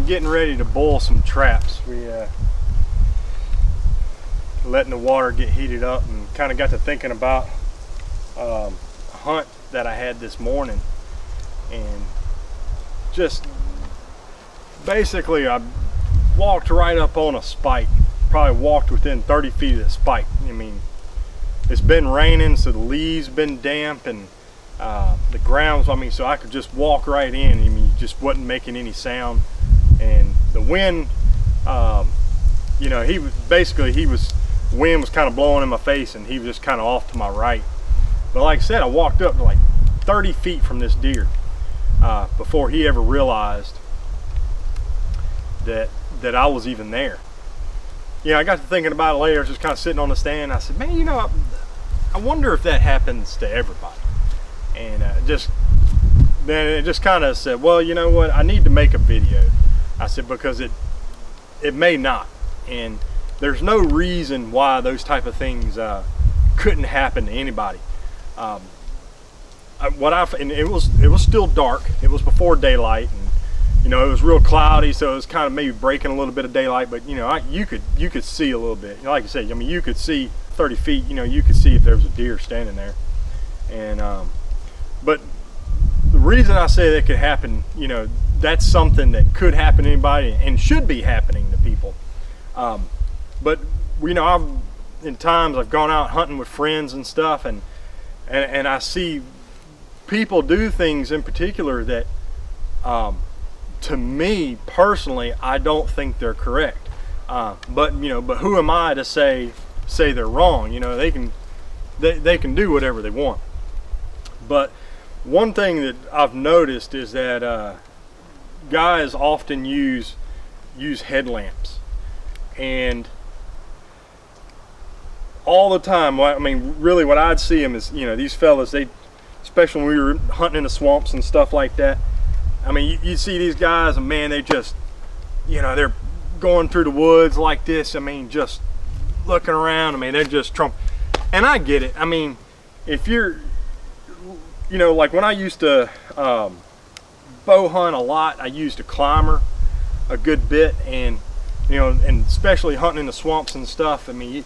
I'm getting ready to boil some traps. We letting the water get heated up, and kind of got to thinking about a hunt that I had this morning, and just basically I walked right up on a spike. Probably walked within 30 feet of the spike. I mean, it's been raining, so the leaves been damp, and the grounds, I mean, so I could just walk right in. I mean, just wasn't making any sound, and the wind, you know, wind was kind of blowing in my face, and he was just kind of off to my right. But like I said, I walked up to like 30 feet from this deer before he ever realized that I was even there. You know, I got to thinking about it later. I was just kind of sitting on the stand. I said, man, you know, I wonder if that happens to everybody. And then it just kind of said, well, you know what, I need to make a video. I said, because it may not, and there's no reason why those type of things couldn't happen to anybody. And it was still dark. It was before daylight, and you know, it was real cloudy, so it was kind of maybe breaking a little bit of daylight. But you know, you could see a little bit. You know, like I said, I mean, you could see 30 feet. You know, you could see if there was a deer standing there. And but the reason I say that could happen, you know, that's something that could happen to anybody and should be happening to people. But you know, in times I've gone out hunting with friends and stuff, and I see people do things in particular that, to me personally, I don't think they're correct. But you know, but who am I to say they're wrong? You know, they can do whatever they want. But one thing that I've noticed is that guys often use headlamps, and all the time. I mean, really, what I'd see them is, you know, these fellas, especially when we were hunting in the swamps and stuff like that. I mean, you see these guys, and man, they just, you know, they're going through the woods like this. I mean, just looking around. I mean, they're just Trump. And I get it. I mean, if you're, you know, like when I used to bow hunt a lot, I used a climber a good bit, and you know, and especially hunting in the swamps and stuff. I mean,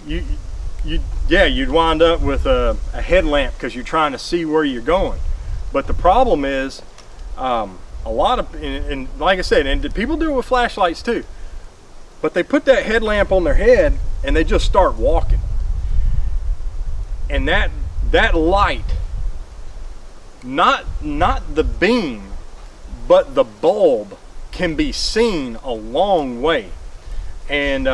you'd wind up with a headlamp because you're trying to see where you're going. But the problem is, a lot of, and like I said, and people do it with flashlights too, but they put that headlamp on their head and they just start walking. And that light, not the beam, but the bulb, can be seen a long way. And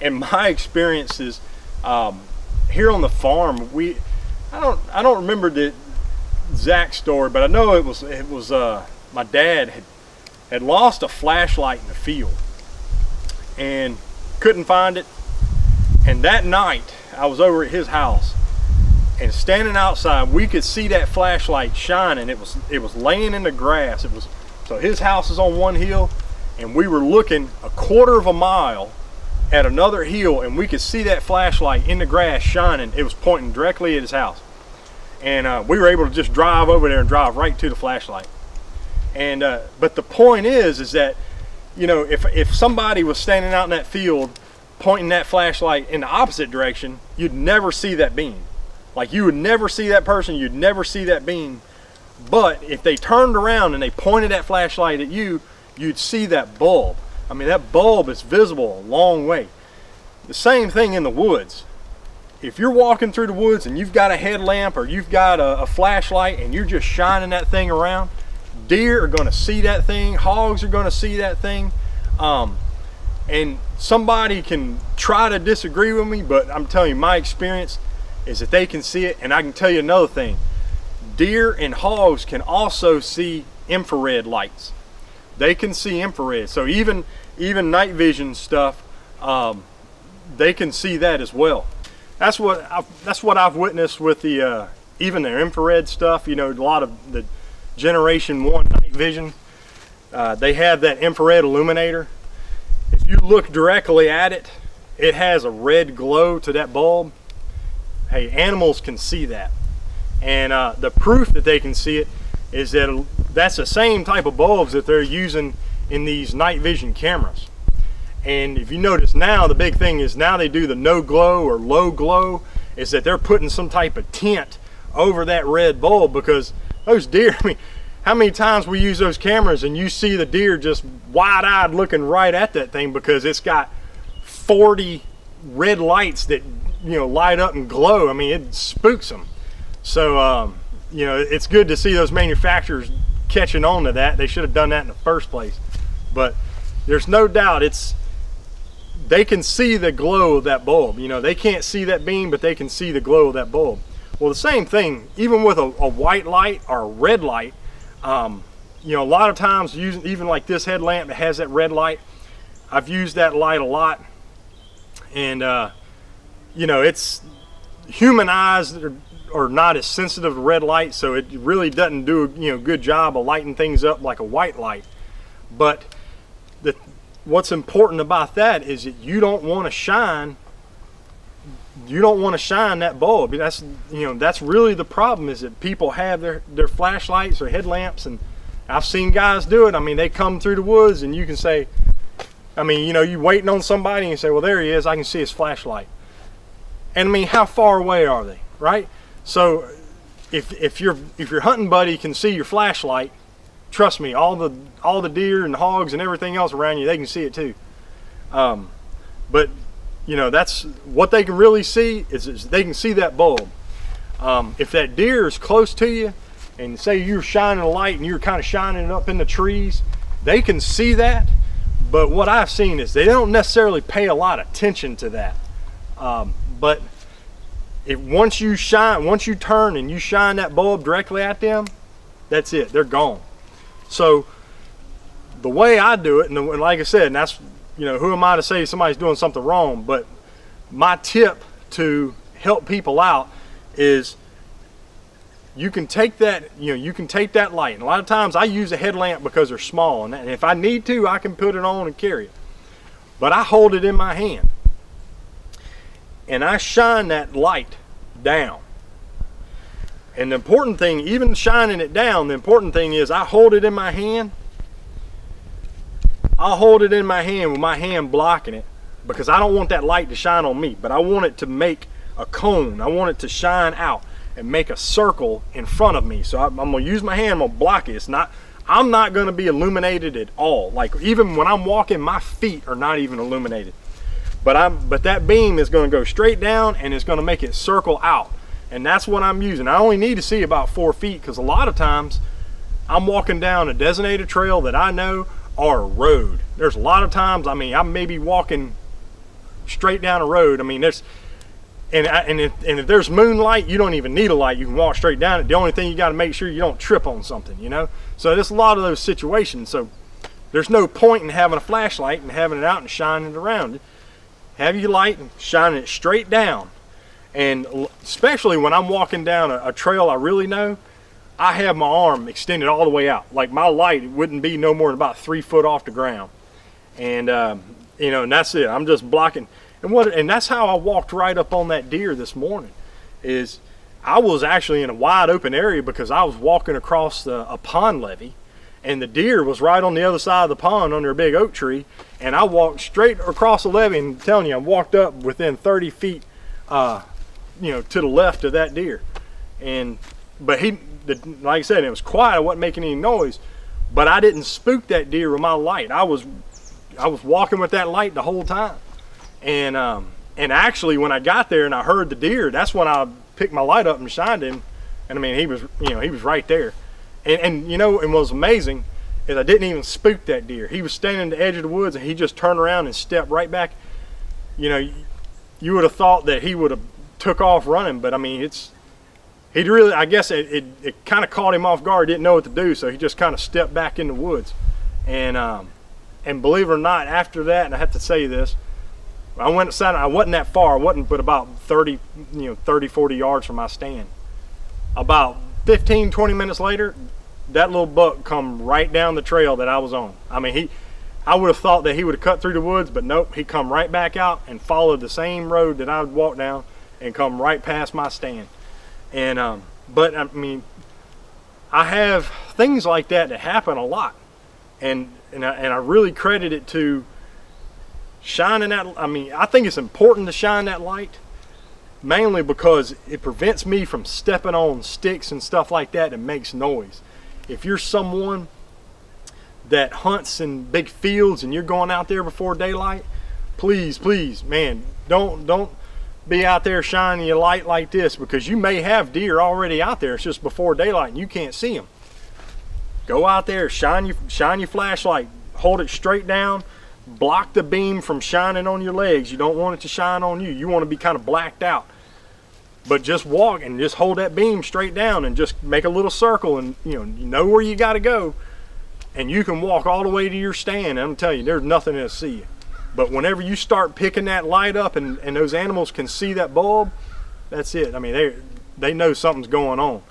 in my experiences, here on the farm, I don't remember the exact story, but I know it was my dad had lost a flashlight in the field and couldn't find it. And that night I was over at his house, and standing outside, we could see that flashlight shining. It was laying in the grass. So his house is on one hill, and we were looking a quarter of a mile at another hill, and we could see that flashlight in the grass shining. It was pointing directly at his house, and we were able to just drive over there and drive right to the flashlight. And but the point is that, you know, if somebody was standing out in that field pointing that flashlight in the opposite direction, you'd never see that beam. Like, you would never see that person, you'd never see that beam. But if they turned around and they pointed that flashlight at you, you'd see that bulb. I mean, that bulb is visible a long way. The same thing in the woods. If you're walking through the woods and you've got a headlamp or you've got a flashlight and you're just shining that thing around, deer are going to see that thing, hogs are going to see that thing. And somebody can try to disagree with me, but I'm telling you, my experience is that they can see it. And I can tell you another thing. Deer and hogs can also see infrared lights. They can see infrared. So even night vision stuff, they can see that as well. That's what I've witnessed with the even their infrared stuff. You know, a lot of the Generation 1 night vision, they have that infrared illuminator. If you look directly at it, it has a red glow to that bulb. Hey, animals can see that. And the proof that they can see it is that that's the same type of bulbs that they're using in these night vision cameras. And if you notice now, the big thing is now they do the no glow or low glow, is that they're putting some type of tint over that red bulb, because those deer, I mean, how many times we use those cameras and you see the deer just wide-eyed looking right at that thing because it's got 40 red lights that, you know, light up and glow. I mean, it spooks them. So you know, it's good to see those manufacturers catching on to that. They should have done that in the first place. But there's no doubt they can see the glow of that bulb. You know, they can't see that beam, but they can see the glow of that bulb. Well, the same thing, even with a white light or a red light, you know, a lot of times using even like this headlamp that has that red light, I've used that light a lot. And you know, it's human eyes are not as sensitive to red light, so it really doesn't do a, you know, good job of lighting things up like a white light. But what's important about that is that you don't want to shine that bulb. That's, you know, that's really the problem, is that people have their flashlights or headlamps, and I've seen guys do it. I mean, they come through the woods and you can say, I mean, you know, you waiting on somebody and you say, well, there he is, I can see his flashlight. And I mean, how far away are they, right? So if your hunting buddy can see your flashlight, trust me, all the deer and hogs and everything else around you, they can see it too. But you know, that's what they can really see is they can see that bulb. If that deer is close to you, and say you're shining a light and you're kind of shining it up in the trees, they can see that. But what I've seen is they don't necessarily pay a lot of attention to that. But once you turn and you shine that bulb directly at them, that's it, they're gone. So the way I do it, and like I said, and that's, you know, who am I to say somebody's doing something wrong, but my tip to help people out is you can take that, you know, you can take that light, and a lot of times I use a headlamp because they're small, and if I need to, I can put it on and carry it. But I hold it in my hand and I shine that light down. And the important thing, even shining it down, the important thing is I hold it in my hand. I'll hold it in my hand with my hand blocking it, because I don't want that light to shine on me, but I want it to make a cone. I want it to shine out and make a circle in front of me. So I'm gonna use my hand, I'm gonna block it. I'm not gonna be illuminated at all. Like even when I'm walking, my feet are not even illuminated. But that beam is gonna go straight down and it's gonna make it circle out. And that's what I'm using. I only need to see about 4 feet, because a lot of times I'm walking down a designated trail that I know, or a road. There's a lot of times, I mean, I may be walking straight down a road. I mean, if there's moonlight, you don't even need a light. You can walk straight down it. The only thing you got to make sure you don't trip on something, you know. So there's a lot of those situations. So there's no point in having a flashlight and having it out and shining it around. Have your light and shining it straight down. And especially when I'm walking down a trail I really know, I have my arm extended all the way out. Like my light wouldn't be no more than about 3 foot off the ground. And you know, and that's it. I'm just blocking. And that's how I walked right up on that deer this morning. Is I was actually in a wide open area because I was walking across a pond levee, and the deer was right on the other side of the pond under a big oak tree, and I walked straight across the levee, and I'm telling you, I walked up within 30 feet you know, to the left of that deer. But like I said, it was quiet. I wasn't making any noise, but I didn't spook that deer with my light. I was walking with that light the whole time. And actually when I got there and I heard the deer, that's when I picked my light up and shined him. And I mean, he was right there. And you know, and what was amazing is I didn't even spook that deer. He was standing at the edge of the woods and he just turned around and stepped right back. You know, you would have thought that he would have took off running, but I mean, I guess it kind of caught him off guard, didn't know what to do, so he just kind of stepped back in the woods. And believe it or not, after that, and I have to say this, I went outside, I wasn't that far, I wasn't but about 30, 40 yards from my stand. About 15, 20 minutes later, that little buck come right down the trail that I was on. I mean, I would have thought that he would have cut through the woods, but nope, he come right back out and followed the same road that I would walk down and come right past my stand. And but I mean, I have things like that happen a lot, and I really credit it to shining that. I mean, I think it's important to shine that light, mainly because it prevents me from stepping on sticks and stuff like that and makes noise. If you're someone that hunts in big fields and you're going out there before daylight, please, man, don't be out there shining your light like this, because you may have deer already out there. It's just before daylight and you can't see them. Go out there, shine your flashlight, hold it straight down, block the beam from shining on your legs. You don't want it to shine on you. You want to be kind of blacked out. But just walk and just hold that beam straight down and just make a little circle, and you know where you got to go, and you can walk all the way to your stand. And I'm telling you, there's nothing that'll see you. But whenever you start picking that light up and those animals can see that bulb, that's it. I mean, they know something's going on.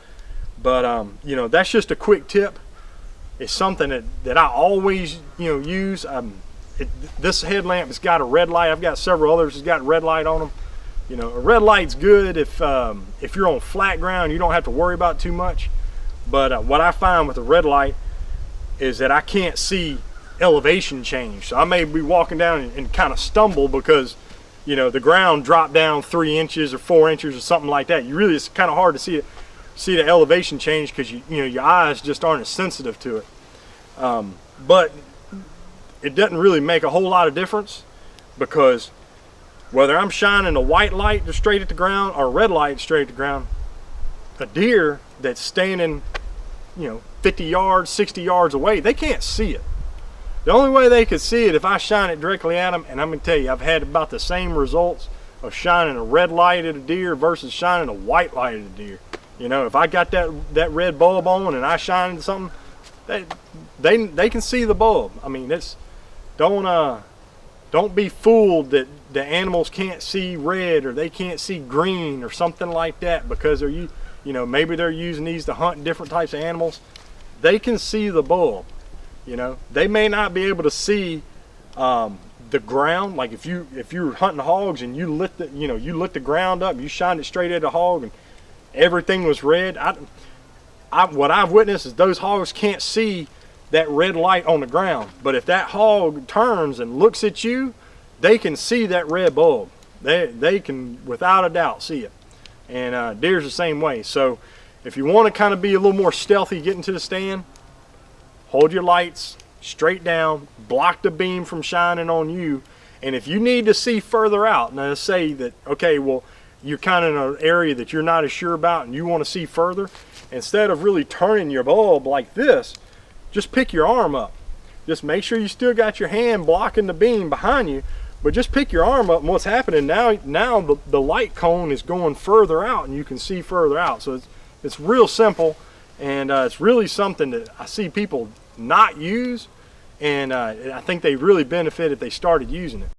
But you know, that's just a quick tip. It's something that I always use. This headlamp has got a red light. I've got several others that's got red light on them. You know, a red light's good if you're on flat ground. You don't have to worry about it too much. But what I find with a red light is that I can't see elevation change. So I may be walking down and kind of stumble because the ground dropped down 3 inches or 4 inches or something like that. It's kind of hard to see the elevation change because your eyes just aren't as sensitive to it. But it doesn't really make a whole lot of difference, because whether I'm shining a white light straight at the ground or a red light straight at the ground, a deer that's standing 50 yards, 60 yards away, they can't see it. The only way they could see it if I shine it directly at them. And I'm gonna tell you, I've had about the same results of shining a red light at a deer versus shining a white light at a deer. If I got that red bulb on and I shine something, they can see the bulb. I mean, don't be fooled that the animals can't see red or they can't see green or something like that because maybe they're using these to hunt different types of animals. They can see the bulb. They may not be able to see the ground. Like if you're hunting hogs and you lit the ground up, you shined it straight at a hog and everything was red. What I've witnessed is those hogs can't see that red light on the ground. But if that hog turns and looks at you, they can see that red bulb. They can without a doubt see it. And deer's the same way. So if you want to kind of be a little more stealthy getting to the stand, hold your lights straight down, block the beam from shining on you. And if you need to see further out, now let's say that, okay, well, you're kind of in an area that you're not as sure about and you want to see further, instead of really turning your bulb like this, just pick your arm up. Just make sure you still got your hand blocking the beam behind you, but just pick your arm up, and what's happening now the light cone is going further out and you can see further out. So it's real simple, and it's really something that I see people not use, and I think they really benefit if they started using it.